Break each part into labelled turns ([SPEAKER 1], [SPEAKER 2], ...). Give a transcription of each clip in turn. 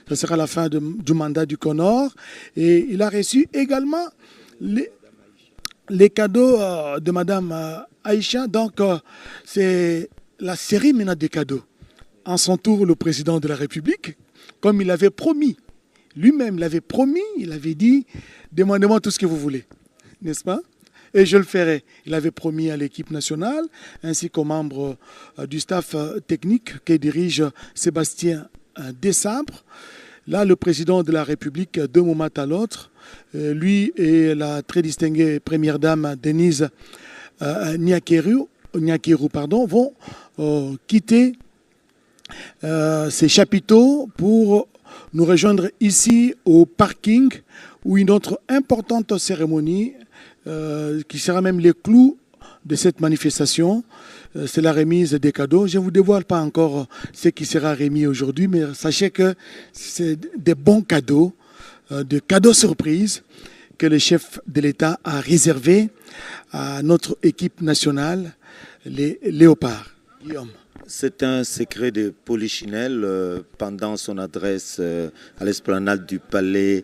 [SPEAKER 1] Ce sera la fin du mandat du Connor. Et il a reçu également les cadeaux de Madame Aïcha. Donc, c'est la série maintenant des cadeaux. En son tour, le président de la République, comme il l'avait promis, lui-même l'avait promis, il avait dit, demandez-moi tout ce que vous voulez, n'est-ce pas? Et je le ferai. Il avait promis à l'équipe nationale, ainsi qu'aux membres du staff technique que dirige Sébastien Desabre. Là, le président de la République, d'un moment à l'autre, lui et la très distinguée première dame Denise Nyakero, vont quitter ces chapiteaux pour nous rejoindre ici au parking où une autre importante cérémonie qui sera même les clous de cette manifestation. C'est la remise des cadeaux. Je ne vous dévoile pas encore ce qui sera remis aujourd'hui, mais sachez que c'est des bons cadeaux, des cadeaux surprises que le chef de l'État a réservés à notre équipe nationale, les Léopards. Guillaume.
[SPEAKER 2] C'est un secret de Polichinelle pendant son adresse à l'esplanade du Palais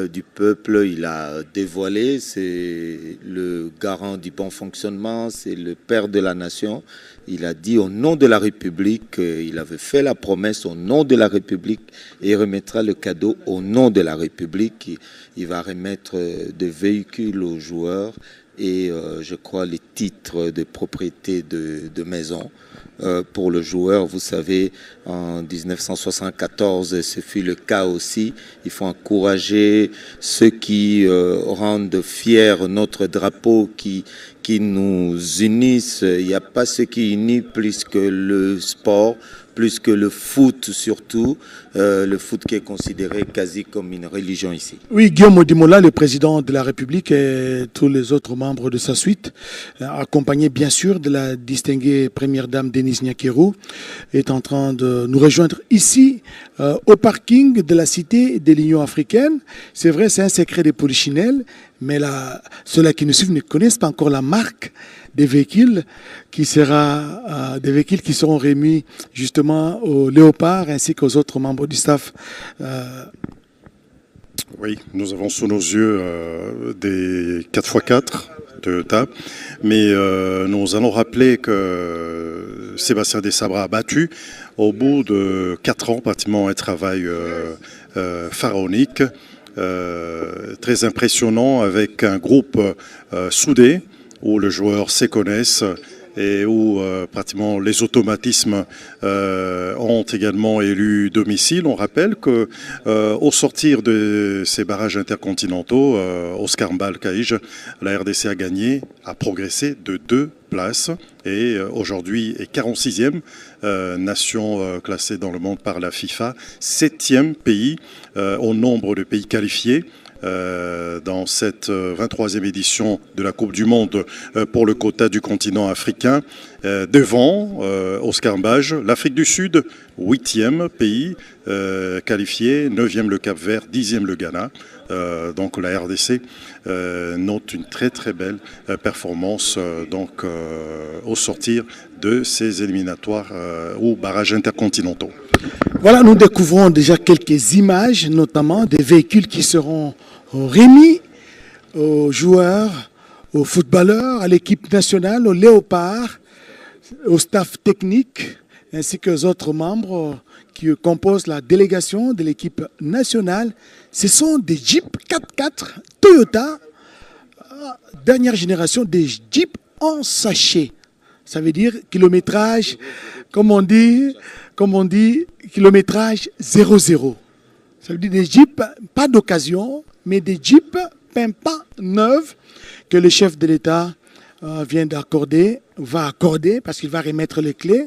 [SPEAKER 2] du Peuple. Il a dévoilé, c'est le garant du bon fonctionnement, c'est le père de la nation. Il a dit au nom de la République, il avait fait la promesse au nom de la République et il remettra le cadeau au nom de la République. Il va remettre des véhicules aux joueurs et je crois les titres de propriété de maison. Pour le joueur, vous savez, en 1974, ce fut le cas aussi. Il faut encourager ceux qui rendent fiers notre drapeau, qui nous unissent. Il n'y a pas ce qui unit plus que le sport, plus que le foot surtout, le foot qui est considéré quasi comme une religion ici.
[SPEAKER 1] Oui, Guillaume Odimola, le président de la République et tous les autres membres de sa suite, accompagné bien sûr de la distinguée première dame Denise Nyakero, est en train de nous rejoindre ici au parking de la cité de l'Union africaine. C'est vrai, c'est un secret des Polichinelles, mais ceux-là qui nous suivent ne connaissent pas encore la marque des véhicules qui seront remis justement aux Léopards ainsi qu'aux autres membres du staff.
[SPEAKER 3] Oui, nous avons sous nos yeux des 4x4 Toyota, mais nous allons rappeler que Sébastien Desabre a battu au bout de 4 ans pratiquement un travail pharaonique, très impressionnant avec un groupe soudé, où les joueurs se connaissent et où pratiquement les automatismes ont également élu domicile. On rappelle que au sortir de ces barrages intercontinentaux, Oscar Mbal-Kaïj, la RDC a progressé de 2 places et aujourd'hui est 46e nation classée dans le monde par la FIFA, 7e pays au nombre de pays qualifiés. Dans cette 23e édition de la Coupe du Monde pour le quota du continent africain, devant Oscar Mbaj, l'Afrique du Sud, 8e pays qualifié, 9e le Cap-Vert, 10e le Ghana. Donc la RDC note une très très belle performance au sortir de ces éliminatoires ou barrages intercontinentaux.
[SPEAKER 1] Voilà, nous découvrons déjà quelques images, notamment des véhicules qui seront remis aux joueurs, aux footballeurs, à l'équipe nationale, aux Léopards, au staff technique, ainsi qu'aux autres membres qui composent la délégation de l'équipe nationale. Ce sont des Jeeps 4x4 Toyota, dernière génération, des Jeeps en sachet. Ça veut dire kilométrage, comme on dit, kilométrage 0,0. Ça veut dire des Jeeps, pas d'occasion, mais des Jeeps pimpants neufs que le chef de l'État va accorder parce qu'il va remettre les clés.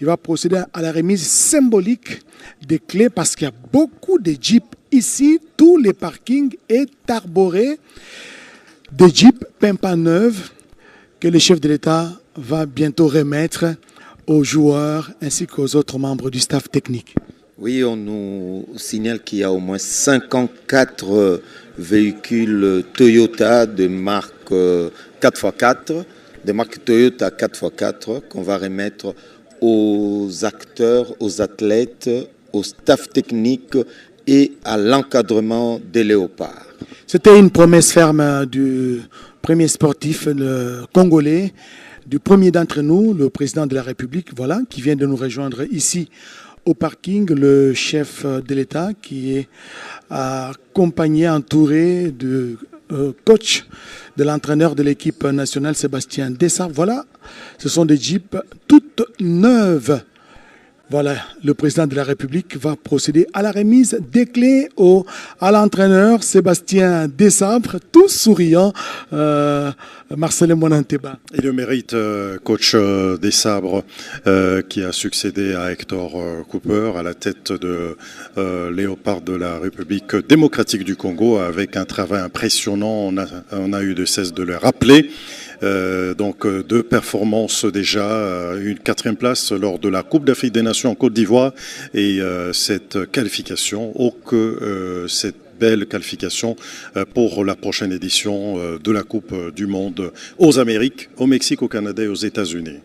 [SPEAKER 1] Il va procéder à la remise symbolique des clés parce qu'il y a beaucoup de Jeeps ici. Tous les parkings est arboré de Jeeps pimpants neufs que le chef de l'État va bientôt remettre aux joueurs ainsi qu'aux autres membres du staff technique.
[SPEAKER 2] Oui, on nous signale qu'il y a au moins 54 véhicules Toyota de marque 4x4, des marques Toyota 4x4 qu'on va remettre aux acteurs, aux athlètes, au staff technique et à l'encadrement des léopards.
[SPEAKER 1] C'était une promesse ferme du premier sportif le congolais, du premier d'entre nous, le président de la République, voilà, qui vient de nous rejoindre ici au parking, le chef de l'État qui est accompagné, entouré de coach de l'entraîneur de l'équipe nationale Sébastien Dessart. Voilà, ce sont des jeeps toutes neuves. Voilà, le président de la République va procéder à la remise des clés à l'entraîneur Sébastien Desabre, tout souriant, Marcelin Monanteba.
[SPEAKER 3] Il le mérite, coach Desabre, qui a succédé à Hector Cooper à la tête de Léopard de la République démocratique du Congo, avec un travail impressionnant. On a eu de cesse de le rappeler. Donc 2 performances déjà, une 4e place lors de la Coupe d'Afrique des Nations en Côte d'Ivoire et cette qualification, cette belle qualification pour la prochaine édition de la Coupe du Monde aux Amériques, au Mexique, au Canada et aux États-Unis.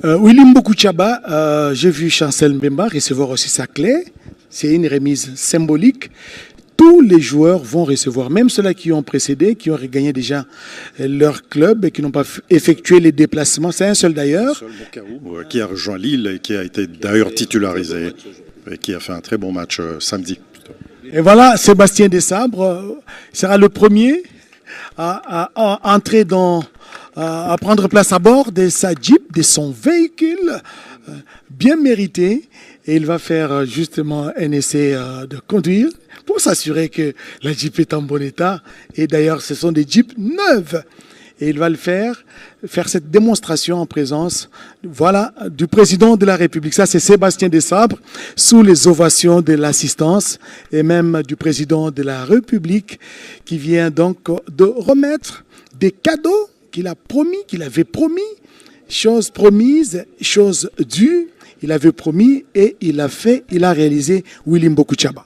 [SPEAKER 1] Willy Mbokouchaba, j'ai vu Chancel Mbemba recevoir aussi sa clé. C'est une remise symbolique. Tous les joueurs vont recevoir, même ceux-là qui ont précédé, qui ont gagné déjà leur club et qui n'ont pas effectué les déplacements. C'est un seul d'ailleurs.
[SPEAKER 3] Qui a rejoint Lille et qui a été d'ailleurs titularisé et qui a fait un très bon match samedi.
[SPEAKER 1] Et voilà, Sébastien Desabre sera le premier à entrer à prendre place à bord de sa Jeep, de son véhicule bien mérité. Et il va faire justement un essai de conduire pour s'assurer que la Jeep est en bon état. Et d'ailleurs, ce sont des Jeeps neuves. Et il va le faire cette démonstration en présence, voilà, du président de la République. Ça, c'est Sébastien Desabre, sous les ovations de l'assistance et même du président de la République, qui vient donc de remettre des cadeaux qu'il avait promis, chose promise, chose due. Il avait promis et il a réalisé Willy Mbokouchaba.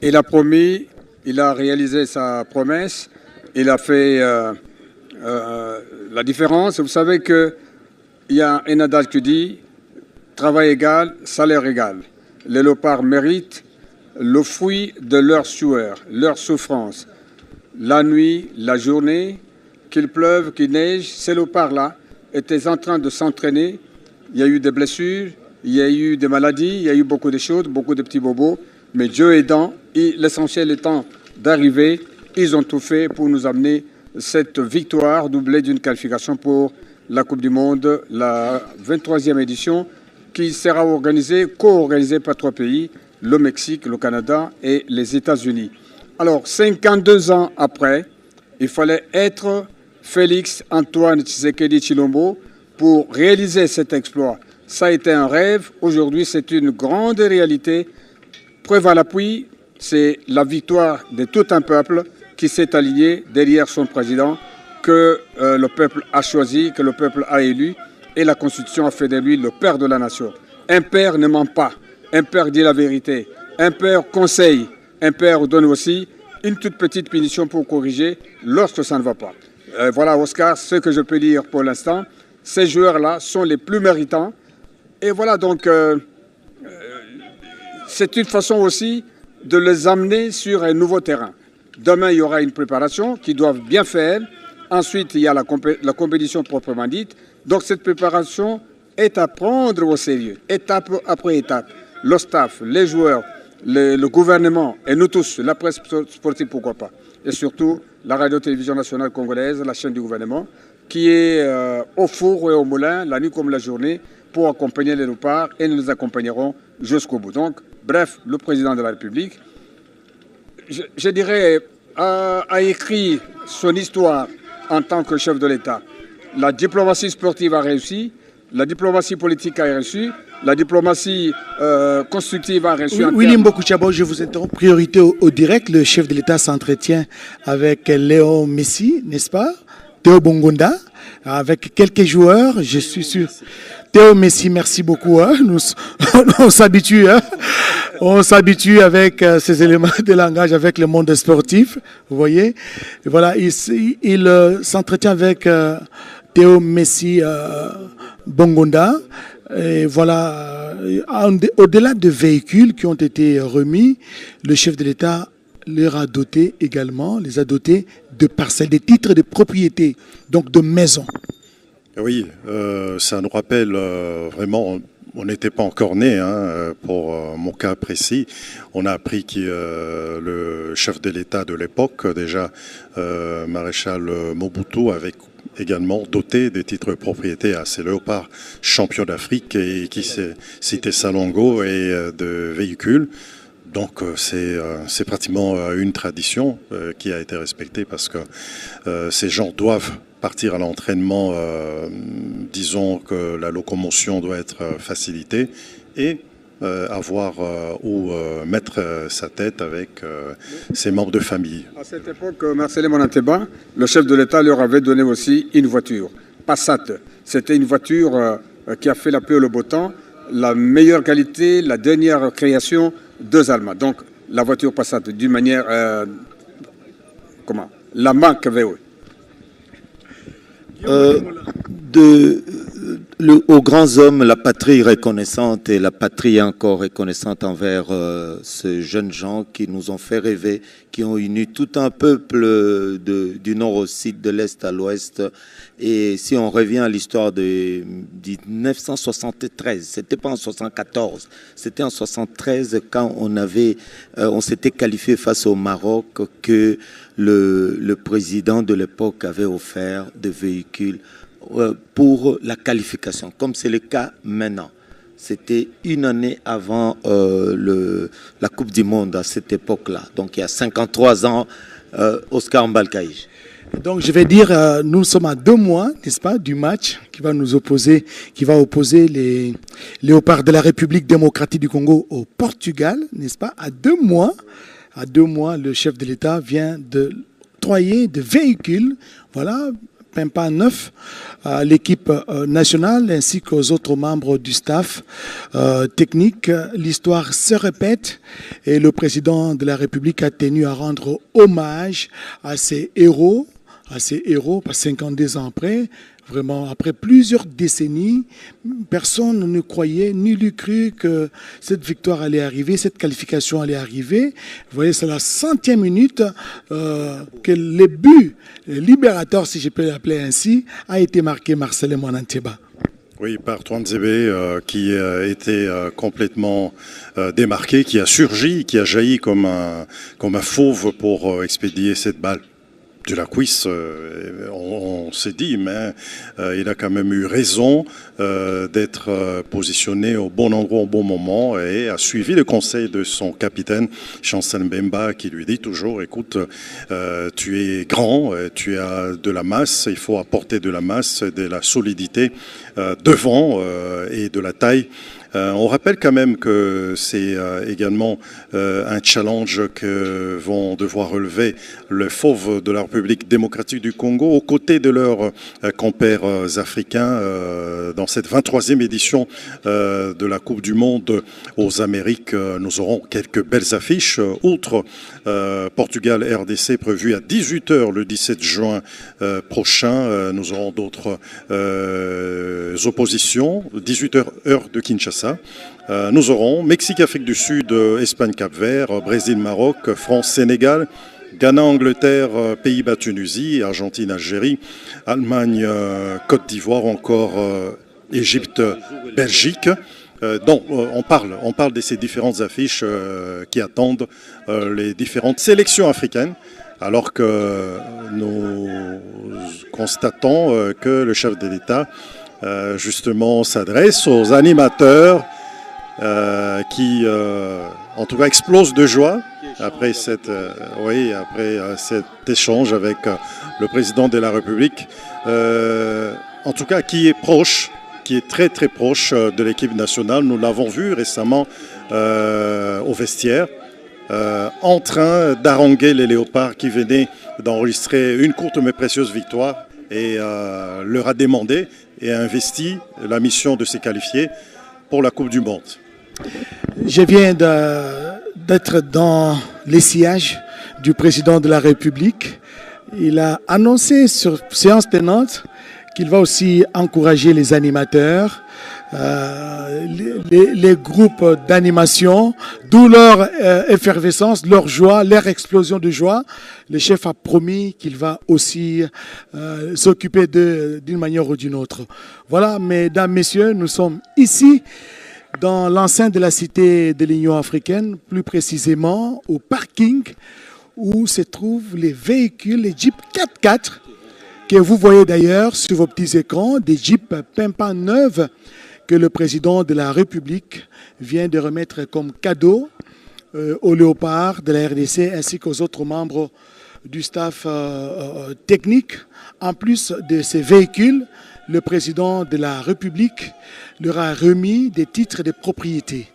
[SPEAKER 4] Il a promis, il a réalisé sa promesse, il a fait la différence. Vous savez qu'il y a un adage qui dit travail égal, salaire égal. Les léopards méritent le fruit de leur sueur, leur souffrance. La nuit, la journée, qu'il pleuve, qu'il neige, ces léopards-là étaient en train de s'entraîner. Il y a eu des blessures, il y a eu des maladies, il y a eu beaucoup de choses, beaucoup de petits bobos. Mais Dieu aidant, l'essentiel étant d'arriver, ils ont tout fait pour nous amener cette victoire doublée d'une qualification pour la Coupe du Monde, la 23e édition, qui sera co-organisée par 3 pays, le Mexique, le Canada et les États-Unis. Alors, 52 ans après, il fallait être Félix Antoine Tshisekedi Tshilombo pour réaliser cet exploit. Ça a été un rêve, aujourd'hui c'est une grande réalité. Preuve à l'appui, c'est la victoire de tout un peuple qui s'est aligné derrière son président, que le peuple a choisi, que le peuple a élu, et la Constitution a fait de lui le père de la nation. Un père ne ment pas, un père dit la vérité, un père conseille, un père donne aussi une toute petite punition pour corriger lorsque ça ne va pas. Voilà Oscar, ce que je peux dire pour l'instant. Ces joueurs-là sont les plus méritants. Et voilà donc, c'est une façon aussi de les amener sur un nouveau terrain. Demain, il y aura une préparation qu'ils doivent bien faire. Ensuite, il y a la compétition proprement dite. Donc cette préparation est à prendre au sérieux, étape après étape. Le staff, les joueurs, le gouvernement et nous tous, la presse sportive, pourquoi pas. Et surtout, la radio-télévision nationale congolaise, la chaîne du gouvernement, qui est au four et au moulin, la nuit comme la journée, pour accompagner les léopards et nous les accompagnerons jusqu'au bout. Donc, bref, le président de la République, je dirais, a écrit son histoire en tant que chef de l'État. La diplomatie sportive a réussi, la diplomatie politique a réussi, la diplomatie constructive a réussi.
[SPEAKER 1] Willy Mbokouchaba, je vous interromps. Priorité au direct, le chef de l'État s'entretient avec Léo Messi, n'est-ce pas? Théo Bongonda, avec quelques joueurs, je suis sûr. Théo Messi, merci beaucoup. Hein. On s'habitue. Hein. On s'habitue avec ces éléments de langage, avec le monde sportif. Vous voyez. Et voilà, il s'entretient avec Théo Messi Bongonda. Et voilà, au-delà de véhicules qui ont été remis, le chef de l'État leur a doté également, les a dotés de parcelles, des titres de propriété, donc de maisons.
[SPEAKER 3] Oui, ça nous rappelle vraiment, on n'était pas encore nés, pour mon cas précis. On a appris que le chef de l'État de l'époque, déjà maréchal Mobutu, avait également doté des titres de propriété à ces léopards champions d'Afrique et qui citait Salongo et de véhicules. Donc c'est pratiquement une tradition qui a été respectée parce que ces gens doivent partir à l'entraînement, disons que la locomotion doit être facilitée et avoir où mettre sa tête avec ses membres de famille.
[SPEAKER 4] À cette époque, Marcellin Monanteba, le chef de l'État, leur avait donné aussi une voiture, Passat. C'était une voiture qui a fait la pluie et le beau temps, la meilleure qualité, la dernière création de Zalma. Donc la voiture Passat, d'une manière... la marque VW.
[SPEAKER 2] Aux grands hommes, la patrie reconnaissante et la patrie encore reconnaissante envers ces jeunes gens qui nous ont fait rêver, qui ont uni tout un peuple du nord au sud, de l'est à l'ouest. Et si on revient à l'histoire de 1973, c'était pas en 74, c'était en 73 quand on s'était qualifié face au Maroc que le président de l'époque avait offert des véhicules pour la qualification, comme c'est le cas maintenant. C'était une année avant la Coupe du Monde à cette époque-là. Donc il y a 53 ans, Oscar Mbalkaïj.
[SPEAKER 1] Donc je vais dire, nous sommes à 2 mois, n'est-ce pas, du match qui va opposer les Léopards de la République démocratique du Congo au Portugal, n'est-ce pas, à 2 mois. À 2 mois, le chef de l'État vient de octroyer de véhicules, voilà, même pas neuf, à l'équipe nationale ainsi qu'aux autres membres du staff technique. L'histoire se répète et le président de la République a tenu à rendre hommage à ces héros, pas 52 ans après. Vraiment, après plusieurs décennies, personne ne croyait ni n'eût cru que cette victoire allait arriver, cette qualification allait arriver. Vous voyez, c'est la 100e minute que le but libérateur, si je peux l'appeler ainsi, a été marqué Marcellin Monanteba.
[SPEAKER 3] Oui, par Touanzebe qui a été complètement démarqué, qui a surgi, qui a jailli comme un fauve pour expédier cette balle. De la cuisse, on s'est dit, mais il a quand même eu raison d'être positionné au bon endroit au bon moment et a suivi le conseil de son capitaine, Chancel Mbemba, qui lui dit toujours, écoute, tu es grand, tu as de la masse, il faut apporter de la masse, de la solidité devant et de la taille. On rappelle quand même que c'est également un challenge que vont devoir relever les fauves de la République démocratique du Congo aux côtés de leurs compères africains dans cette 23e édition de la Coupe du Monde aux Amériques. Nous aurons quelques belles affiches. Outre Portugal-RDC prévu à 18h le 17 juin prochain, nous aurons d'autres oppositions, 18h heure de Kinshasa. Nous aurons Mexique-Afrique du Sud, Espagne-Cap-Vert, Brésil-Maroc, France-Sénégal, Ghana-Angleterre, Pays-Bas-Tunisie, Argentine-Algérie, Allemagne-Côte d'Ivoire, encore Égypte-Belgique. Donc on parle de ces différentes affiches qui attendent les différentes sélections africaines, alors que nous constatons que le chef de l'État justement s'adresse aux animateurs qui en tout cas explosent de joie après cet échange avec le président de la République, en tout cas qui est proche, qui est très très proche de l'équipe nationale. Nous l'avons vu récemment au vestiaire en train d'haranguer les Léopards qui venaient d'enregistrer une courte mais précieuse victoire et leur a demandé et a investi la mission de se qualifier pour la Coupe du Monde.
[SPEAKER 1] Je viens d'être dans les sièges du président de la République. Il a annoncé sur séance tenante qu'il va aussi encourager les animateurs les groupes d'animation, d'où leur effervescence, leur joie, leur explosion de joie. Le chef a promis qu'il va aussi s'occuper d'une manière ou d'une autre. Voilà, mesdames, messieurs, nous sommes ici dans l'enceinte de la Cité de l'Union africaine, plus précisément au parking où se trouvent les véhicules, les Jeeps 4x4 que vous voyez d'ailleurs sur vos petits écrans, des Jeeps pimpants neuves que le président de la République vient de remettre comme cadeau aux léopards de la RDC ainsi qu'aux autres membres du staff technique. En plus de ces véhicules, le président de la République leur a remis des titres de propriété,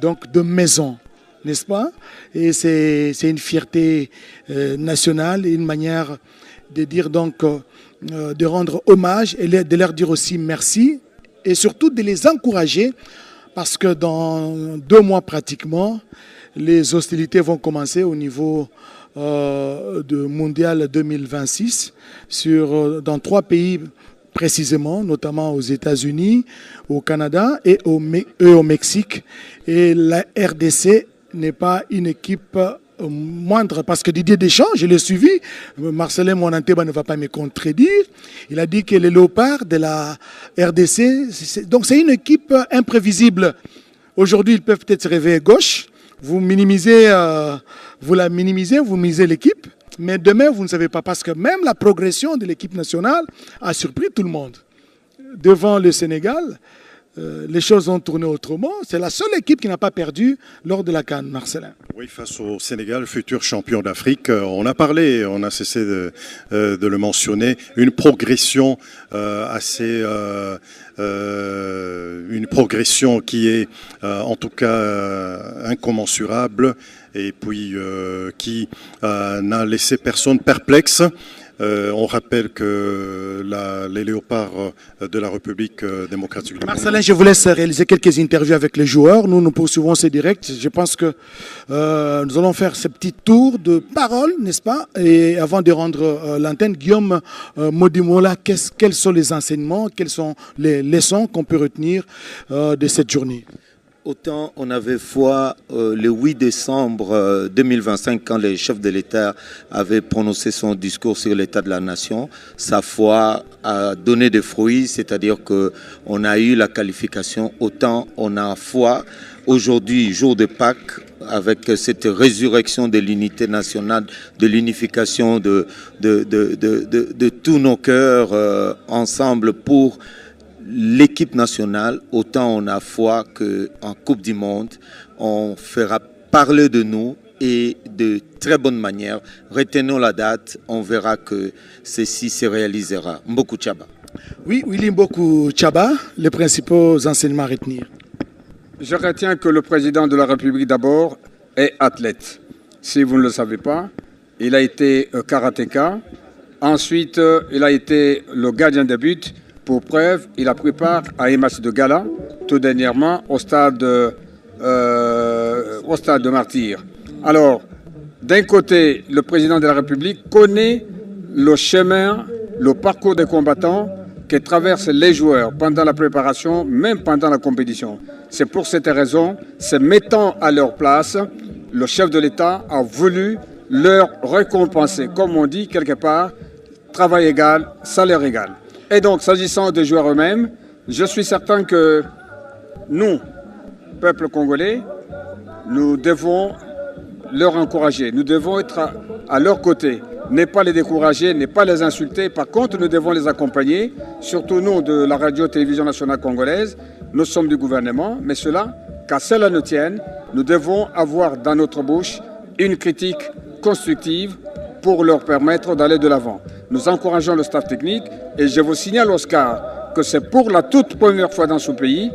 [SPEAKER 1] donc de maison, n'est-ce pas? Et c'est une fierté nationale et une manière de dire donc, de rendre hommage et de leur dire aussi merci et surtout de les encourager parce que dans 2 mois pratiquement, les hostilités vont commencer au niveau de Mondial 2026 dans 3 pays précisément, notamment aux États-Unis, au Canada et au Mexique. Et la RDC n'est pas une équipe moindre parce que Didier Deschamps, je l'ai suivi, Marcelin Monanteba ne va pas me contredire, il a dit que les léopards de la RDC, donc c'est une équipe imprévisible. Aujourd'hui, ils peuvent peut-être se réveiller gauche, vous la minimisez, vous misez l'équipe, mais demain, vous ne savez pas parce que même la progression de l'équipe nationale a surpris tout le monde. Devant le Sénégal, les choses ont tourné autrement. C'est la seule équipe qui n'a pas perdu lors de la CAN, Marcelin.
[SPEAKER 3] Oui, face au Sénégal, futur champion d'Afrique, on a parlé, on a cessé de le mentionner, une progression une progression qui est en tout cas incommensurable et puis qui n'a laissé personne perplexe. On rappelle que les léopards de la République démocratique du Congo.
[SPEAKER 1] Marcelin, je vous laisse réaliser quelques interviews avec les joueurs. Nous poursuivons ces directs. Je pense que nous allons faire ce petit tour de parole, n'est-ce pas? Et avant de rendre l'antenne, Guillaume Modimola, quels sont les enseignements, quelles sont les leçons qu'on peut retenir de cette journée?
[SPEAKER 2] Autant on avait foi le 8 décembre 2025 quand le chef de l'État avait prononcé son discours sur l'état de la nation, sa foi a donné des fruits, c'est-à-dire qu'on a eu la qualification, autant on a foi aujourd'hui, jour de Pâques, avec cette résurrection de l'unité nationale, de l'unification de tous nos cœurs ensemble pour l'équipe nationale, autant on a foi qu'en Coupe du Monde, on fera parler de nous et de très bonne manière. Retenons la date, on verra que ceci se réalisera. Mboku Tchaba.
[SPEAKER 1] Oui, Willy Mboku Tchaba, les principaux enseignements à retenir.
[SPEAKER 4] Je retiens que le président de la République d'abord est athlète. Si vous ne le savez pas, il a été karatéka. Ensuite, il a été le gardien de but. Pour preuve, il a pris part à un match de gala, tout dernièrement, au stade de Martyrs. Alors, d'un côté, le président de la République connaît le chemin, le parcours des combattants que traversent les joueurs pendant la préparation, même pendant la compétition. C'est pour cette raison, se mettant à leur place, le chef de l'État a voulu leur récompenser, comme on dit quelque part, travail égal, salaire égal. Et donc, s'agissant des joueurs eux-mêmes, je suis certain que nous, peuple congolais, nous devons leur encourager. Nous devons être à leur côté. Ne pas les décourager, ne pas les insulter. Par contre, nous devons les accompagner. Surtout nous, de la radio-télévision nationale congolaise, nous sommes du gouvernement. Mais cela, qu'à cela ne tienne, nous devons avoir dans notre bouche une critique constructive pour leur permettre d'aller de l'avant. Nous encourageons le staff technique et je vous signale, Oscar, que c'est pour la toute première fois dans ce pays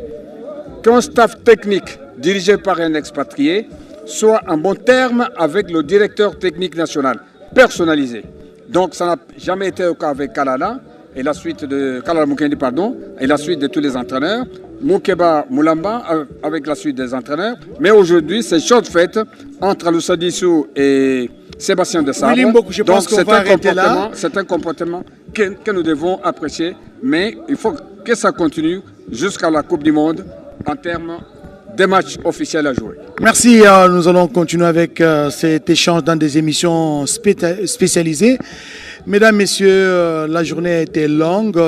[SPEAKER 4] qu'un staff technique dirigé par un expatrié soit en bon terme avec le directeur technique national, personnalisé. Donc ça n'a jamais été le cas avec Kalala et la suite de Kalala Mukendi, pardon, et la suite de tous les entraîneurs. Moukeba Moulamba avec la suite des entraîneurs. Mais aujourd'hui, c'est chose faite entre Aloussa Dissou et Sébastien de Sabre.
[SPEAKER 1] Je pense
[SPEAKER 4] donc c'est un comportement que nous devons apprécier, mais il faut que ça continue jusqu'à la Coupe du Monde en termes des matchs officiels à jouer.
[SPEAKER 1] Merci, nous allons continuer avec cet échange dans des émissions spécialisées. Mesdames, Messieurs, la journée a été longue,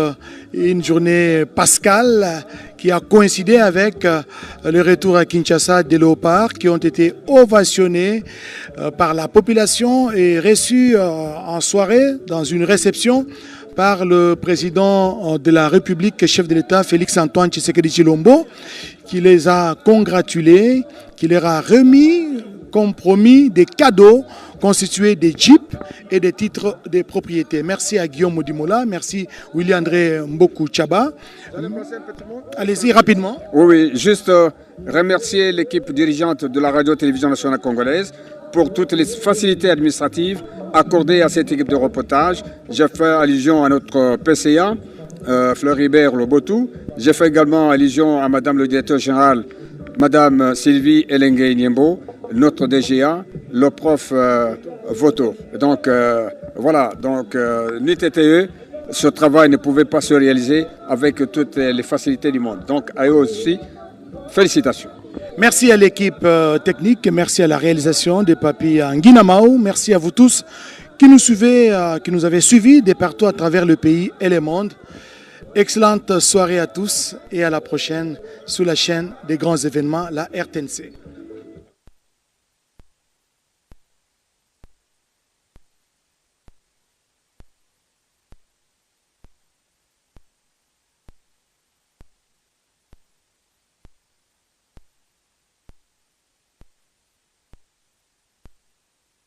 [SPEAKER 1] une journée pascale qui a coïncidé avec le retour à Kinshasa des léopards qui ont été ovationnés par la population et reçus en soirée dans une réception par le président de la République, chef de l'État, Félix-Antoine Tshisekedi Tshilombo, qui les a congratulés, qui leur a remis, compromis des cadeaux constitués des jeeps et des titres de propriété. Merci à Guillaume Modimola, merci Willy-André Mboku Tchaba. Allez-y rapidement.
[SPEAKER 4] Oui, juste remercier l'équipe dirigeante de la radio-télévision nationale congolaise pour toutes les facilités administratives accordées à cette équipe de reportage. J'ai fait allusion à notre PCA, Fleur-Hibert Lobotou. J'ai fait également allusion à Madame le directeur général, Madame Sylvie Elengue Niembo, notre DGA, le prof Voto. Donc voilà, donc NITTE, ce travail ne pouvait pas se réaliser avec toutes les facilités du monde. Donc à eux aussi, félicitations.
[SPEAKER 1] Merci à l'équipe technique, merci à la réalisation des papilles Nguinamao, merci à vous tous qui nous suivez, qui nous avez suivis de partout à travers le pays et le monde. Excellente soirée à tous et à la prochaine sur la chaîne des grands événements, la RTNC.